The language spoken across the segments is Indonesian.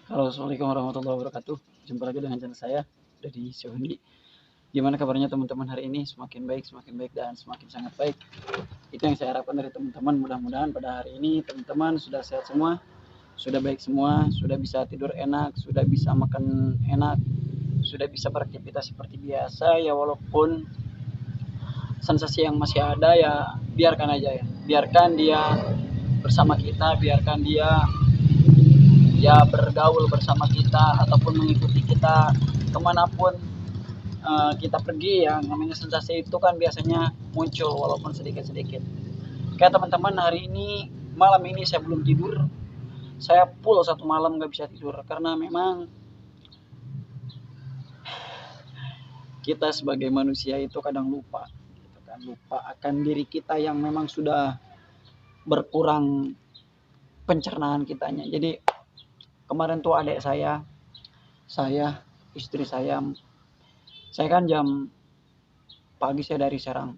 Halo, assalamualaikum warahmatullahi wabarakatuh. Jumpa lagi dengan channel saya dari Syuhudi. Gimana kabarnya teman-teman hari ini? Semakin baik dan semakin sangat baik. Itu yang saya harapkan dari teman-teman. Mudah-mudahan pada hari ini teman-teman sudah sehat semua, sudah baik semua, sudah bisa tidur enak, sudah bisa makan enak, sudah bisa beraktivitas seperti biasa. Ya walaupun sensasi yang masih ada ya biarkan aja ya. Biarkan dia bersama kita, biarkan dia ya bergaul bersama kita ataupun mengikuti kita kemanapun kita pergi. Ya namanya sensasi itu kan biasanya muncul walaupun sedikit-sedikit. Kayak teman-teman hari ini, malam ini saya belum tidur, saya full satu malam nggak bisa tidur karena memang kita sebagai manusia itu kadang lupa gitu kan, lupa akan diri kita yang memang sudah berkurang pencernaan kitanya. Jadi kemarin tuh adik saya, istri saya kan jam pagi saya dari Serang,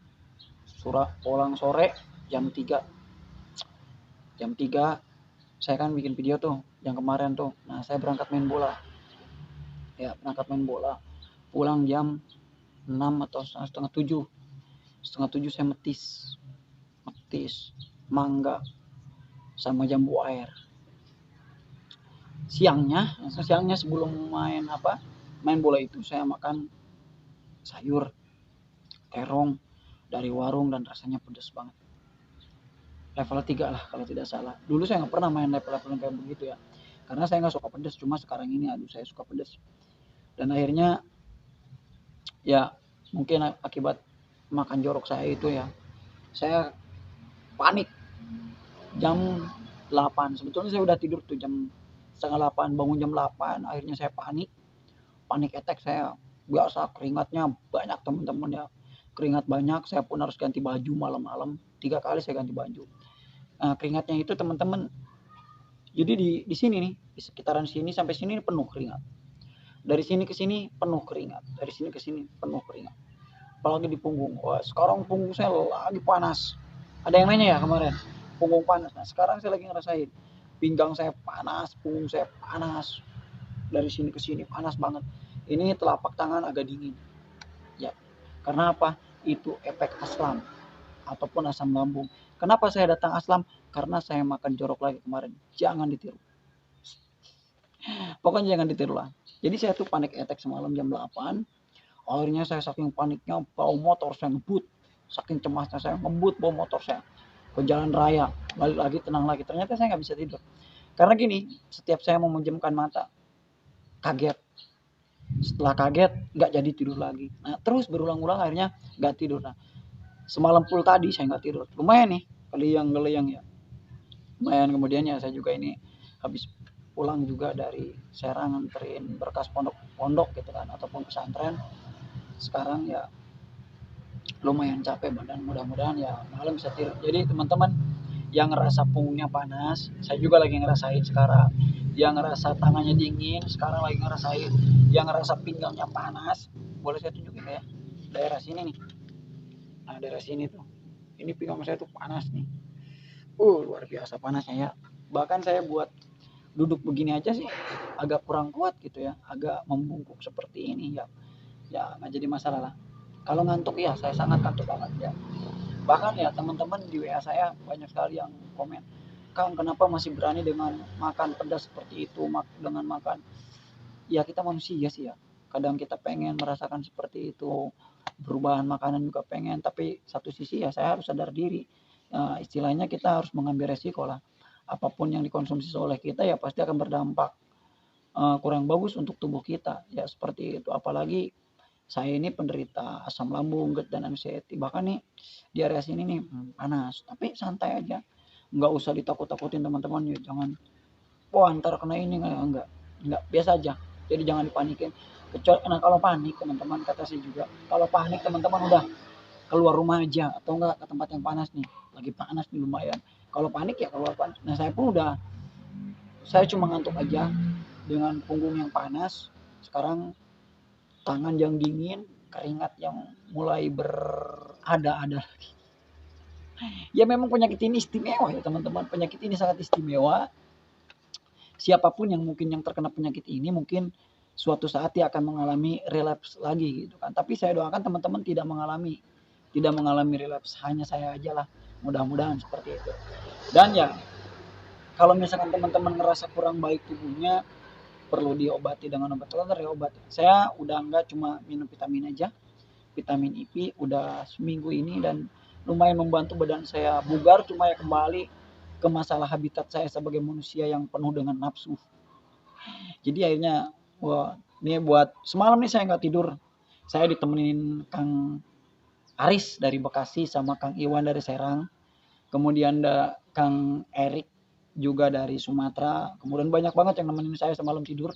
pulang sore jam 3. Jam 3 saya kan bikin video tuh yang kemarin tuh. Nah, saya berangkat main bola. Ya, berangkat main bola. Pulang jam 6 atau setengah 7. Setengah 7 saya metis. Metis, mangga sama jambu air. Siangnya sebelum main bola itu saya makan sayur terong dari warung dan rasanya pedas banget. Level 3 lah kalau tidak salah. Dulu saya nggak pernah main level-level yang kayak begitu ya. Karena saya nggak suka pedas, cuma sekarang ini aduh saya suka pedas. Dan akhirnya ya mungkin akibat makan jorok saya itu ya, saya panik jam 8. Sebetulnya saya udah tidur tuh jam setengah 8, bangun jam 8. Akhirnya saya panik attack saya. Biasa keringatnya banyak teman-teman ya. Keringat banyak, saya pun harus ganti baju malam-malam. 3 kali saya ganti baju. Nah, keringatnya itu teman-teman, jadi di sini nih, di sekitaran sini sampai sini penuh keringat. Dari sini ke sini penuh keringat. Dari sini ke sini penuh keringat. Apalagi di punggung. Wah, sekarang punggung saya lagi panas. Ada yang nanya ya kemarin, punggung panas. Nah, sekarang saya lagi ngerasain. Pinggang saya panas, punggung saya panas. Dari sini ke sini panas banget. Ini telapak tangan agak dingin. Ya, karena apa? Itu efek asam ataupun asam lambung. Kenapa saya datang asam? Karena saya makan jorok lagi kemarin. Jangan ditiru. Pokoknya jangan ditiru lah. Jadi saya tuh panik attack semalam jam 8. Akhirnya saya saking paniknya bawa motor saya ngebut. Saking cemasnya saya ngebut bawa motor saya ke jalan raya. Balik lagi tenang lagi. Ternyata saya nggak bisa tidur. Karena gini, setiap saya mau menjamkan mata, kaget. Setelah kaget, nggak jadi tidur lagi. Nah, terus berulang-ulang akhirnya nggak tidur. Nah, semalam full tadi saya nggak tidur. Lumayan nih, geleyang ya. Lumayan, kemudian ya saya juga ini habis pulang juga dari Serang nganterin berkas pondok gitu kan ataupun pesantren. Sekarang ya lumayan capek badan, mudah-mudahan ya malam bisa tidur. Jadi teman-teman yang ngerasa punggungnya panas, saya juga lagi ngerasain sekarang. Yang ngerasa tangannya dingin, sekarang lagi ngerasain. Yang ngerasa pinggangnya panas, boleh saya tunjukin ya, daerah sini nih. Nah, daerah sini tuh, ini pinggang saya tuh panas nih. Luar biasa panasnya ya. Bahkan saya buat duduk begini aja sih agak kurang kuat gitu ya, agak membungkuk seperti ini ya. Ya nggak jadi masalah lah. Kalau ngantuk ya saya sangat ngantuk banget ya. Bahkan ya teman-teman di WA saya banyak sekali yang komen, Kang kenapa masih berani dengan makan pedas seperti itu, dengan makan. Ya kita manusia sih ya. Kadang kita pengen merasakan seperti itu, perubahan makanan juga pengen, tapi satu sisi ya saya harus sadar diri. Istilahnya kita harus mengambil resiko lah. Apapun yang dikonsumsi oleh kita ya pasti akan berdampak kurang bagus untuk tubuh kita. Ya seperti itu. Apalagi saya ini penderita asam lambung, GERD dan anxiety. Bahkan nih di area sini nih panas. Tapi santai aja. Nggak usah ditakut-takutin teman-teman ya. Jangan, wah ntar kena ini enggak. Enggak, biasa aja. Jadi jangan dipanikin. Kecuali, nah kalau panik teman-teman kata saya juga. Kalau panik teman-teman udah keluar rumah aja atau enggak ke tempat yang panas nih. Lagi panas nih lumayan. Kalau panik ya keluar panas. Nah saya pun saya cuma ngantuk aja dengan punggung yang panas. Sekarang tangan yang dingin, keringat yang mulai berada-ada lagi. Ya memang penyakit ini istimewa ya teman-teman. Penyakit ini sangat istimewa. siapapun yang mungkin yang terkena penyakit ini mungkin suatu saat dia akan mengalami relapse lagi gitu kan. Tapi saya doakan teman-teman tidak mengalami relapse, hanya saya aja lah. Mudah-mudahan seperti itu. Dan ya kalau misalkan teman-teman ngerasa kurang baik tubuhnya, perlu diobati dengan obat teratur ya obat. Saya udah enggak cuma minum vitamin aja, vitamin IP udah seminggu ini dan lumayan membantu badan saya bugar, cuma ya kembali ke masalah habitat saya sebagai manusia yang penuh dengan nafsu. Jadi akhirnya wah ini buat semalam nih saya nggak tidur. Saya ditemenin Kang Aris dari Bekasi sama Kang Iwan dari Serang. Kemudian ada Kang Erik juga dari Sumatera. Kemudian banyak banget yang nemenin saya semalam tidur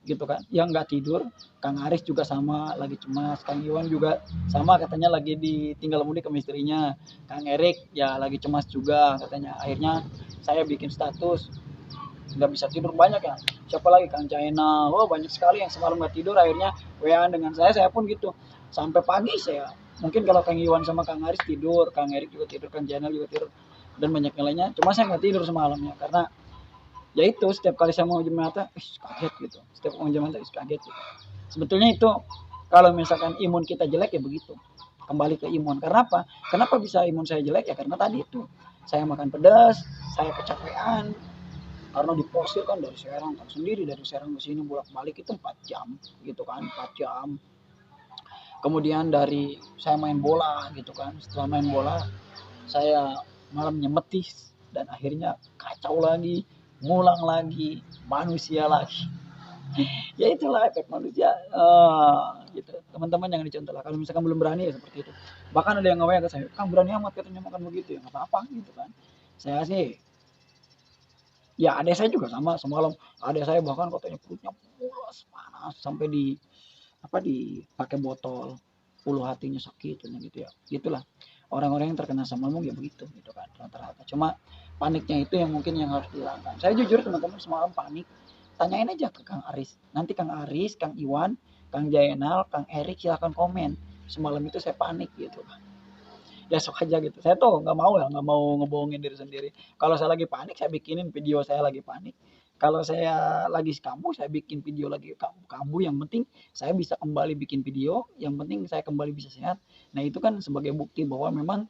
gitu kan. Yang nggak tidur, Kang Aris juga sama lagi cemas, Kang Iwan juga sama katanya lagi ditinggal mudik ke istrinya. Kang Erik ya lagi cemas juga katanya. Akhirnya saya bikin status nggak bisa tidur banyak ya. Siapa lagi Kang China, oh banyak sekali yang semalam nggak tidur akhirnya WA dengan saya pun gitu sampai pagi saya. Mungkin kalau Kang Iwan sama Kang Aris tidur, Kang Erik juga tidur, Kang Janal juga tidur, dan banyak yang lainnya. Cuma saya nggak tidur semalam ya, karena ya itu setiap kali saya mau jam mata, kaget gitu. Setiap mau jam mata, kaget gitu. Sebetulnya itu kalau misalkan imun kita jelek ya begitu. Kembali ke imun. Karena apa? Kenapa bisa imun saya jelek ya? Karena tadi itu saya makan pedas, saya kecapean, karena diporsir kan dari Serang kan sendiri dari Serang ke sini bolak-balik itu 4 jam gitu kan 4 jam. Kemudian dari saya main bola gitu kan, setelah main bola saya malamnya metis dan akhirnya kacau lagi, ngulang lagi, manusia lagi. Ya itulah efek manusia. Gitu. Teman-teman jangan dicontoh lah. Kalau misalkan belum berani ya seperti itu. Bahkan ada yang ngomong ke saya, Kang berani amat katanya makan begitu ya, nggak apa-apa gitu kan. Saya sih ya adik saya juga sama semalam adik saya bahkan katanya perutnya pulas panas sampai dipakai botol ulu hatinya sakit gitu ya gitulah orang-orang yang terkena asam lambung ya begitu gitu kan rata-rata cuma paniknya itu yang mungkin yang harus dihilangkan. Saya jujur teman-teman semalam panik, tanyain aja ke Kang Aris, nanti Kang Aris, Kang Iwan, Kang Jainal, Kang Erik silahkan komen semalam itu saya panik gitu. Ya sok aja gitu. Saya tuh nggak mau ngebohongin diri sendiri. Kalau saya lagi panik, saya bikinin video saya lagi panik. Kalau saya lagi kambuh, saya bikin video lagi kambuh. Yang penting saya bisa kembali bikin video. Yang penting saya kembali bisa sehat. Nah itu kan sebagai bukti bahwa memang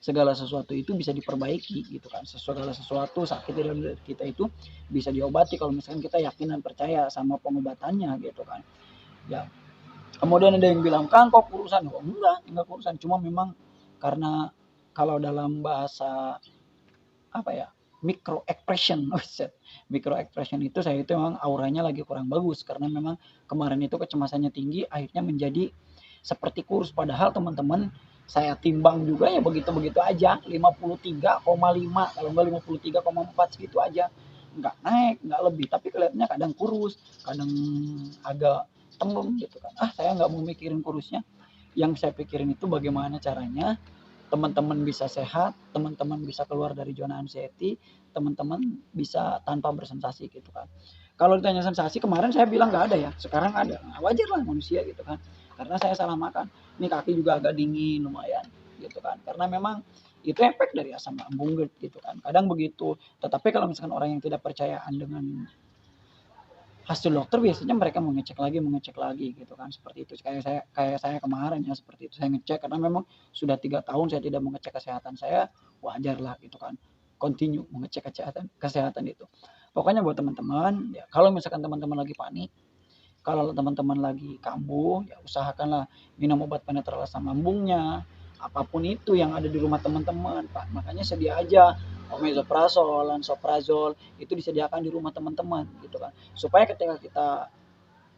segala sesuatu itu bisa diperbaiki gitu kan. Segala sesuatu sakit dalam diri kita itu bisa diobati kalau misalkan kita yakin dan percaya sama pengobatannya gitu kan. Ya. Kemudian ada yang bilang, Kang kok kurusan? Oh, enggak kurusan. Cuma memang karena kalau dalam bahasa apa ya micro expression micro expression itu saya itu memang auranya lagi kurang bagus karena memang kemarin itu kecemasannya tinggi akhirnya menjadi seperti kurus padahal teman-teman saya timbang juga ya begitu-begitu aja 53,5 kalau enggak 53,4 segitu aja enggak naik enggak lebih tapi kelihatannya kadang kurus kadang agak tembem gitu kan saya enggak mau mikirin kurusnya yang saya pikirin itu bagaimana caranya teman-teman bisa sehat, teman-teman bisa keluar dari zona anxiety, teman-teman bisa tanpa bersensasi gitu kan. Kalau ditanya sensasi kemarin saya bilang nggak ada ya, sekarang ada. Nah, wajar lah manusia gitu kan. Karena saya salah makan. Ini kaki juga agak dingin lumayan gitu kan. Karena memang itu efek dari asam lambung gitu kan. Kadang begitu. Tetapi kalau misalkan orang yang tidak percayaan dengan hasil dokter biasanya mereka mengecek lagi gitu kan seperti itu kayak saya kemarin ya seperti itu saya ngecek karena memang sudah 3 tahun saya tidak mengecek kesehatan saya wajar lah gitu kan continue mengecek kesehatan itu pokoknya buat teman-teman ya kalau misalkan teman-teman lagi panik kalau teman-teman lagi kambuh ya usahakanlah minum obat penetral asam lambungnya apapun itu yang ada di rumah teman-teman Pak makanya sedia aja omeprazol, lansoprazol itu disediakan di rumah teman-teman gitu kan supaya ketika kita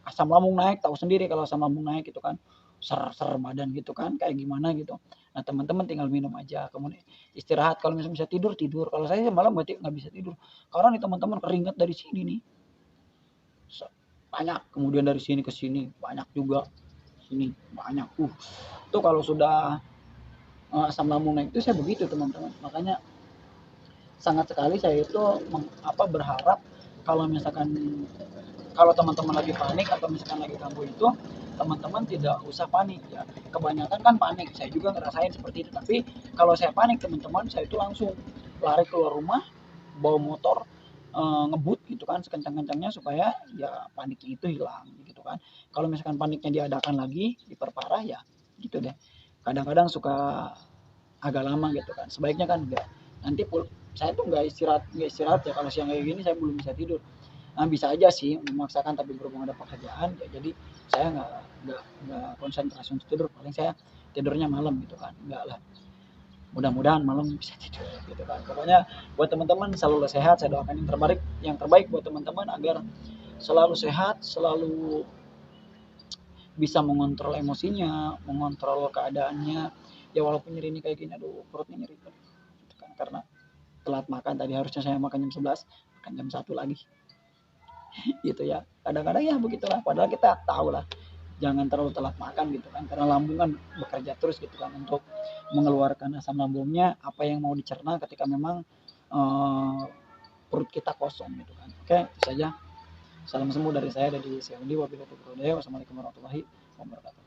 asam lambung naik tahu sendiri kalau asam lambung naik gitu kan ser badan gitu kan kayak gimana gitu nah teman-teman tinggal minum aja kemudian istirahat kalau misalnya bisa tidur tidur kalau saya malam nggak bisa tidur karena nih teman-teman keringat dari sini nih banyak kemudian dari sini ke sini banyak juga sini banyak itu kalau sudah asam lambung naik itu saya begitu teman-teman makanya sangat sekali saya itu berharap kalau misalkan kalau teman-teman lagi panik atau misalkan lagi kambuh itu teman-teman tidak usah panik ya kebanyakan kan panik saya juga ngerasain seperti itu tapi kalau saya panik teman-teman saya itu langsung lari keluar rumah bawa motor ngebut gitu kan sekencang-kencangnya supaya ya paniknya itu hilang gitu kan. Kalau misalkan paniknya diadakan lagi, diperparah ya gitu deh. Kadang-kadang suka agak lama gitu kan. Sebaiknya kan enggak. Nanti saya tuh nggak istirahat ya kalau siang kayak gini saya belum bisa tidur. Nah, bisa aja sih memaksakan tapi berhubung ada pekerjaan ya jadi saya nggak konsentrasi untuk tidur. Paling saya tidurnya malam gitu kan. Enggak lah. Mudah-mudahan malam bisa tidur gitu kan. Pokoknya buat teman-teman selalu sehat, saya doakan yang terbaik buat teman-teman agar selalu sehat, selalu bisa mengontrol emosinya, mengontrol keadaannya. Ya walaupun nyeri ini kayak gini, aduh perutnya nyeri gitu kan karena telat makan tadi harusnya saya makan jam 11, makan jam 1 lagi gitu ya. Kadang-kadang ya begitulah, padahal kita tahu lah jangan terlalu telat makan gitu kan karena lambung kan bekerja terus gitu kan untuk mengeluarkan asam lambungnya apa yang mau dicerna ketika memang uh, perut kita kosong gitu kan. Oke, itu saja. Salam sembuh dari saya dari Seudi. Wabillahi taufiq. Wassalamualaikum warahmatullahi wabarakatuh.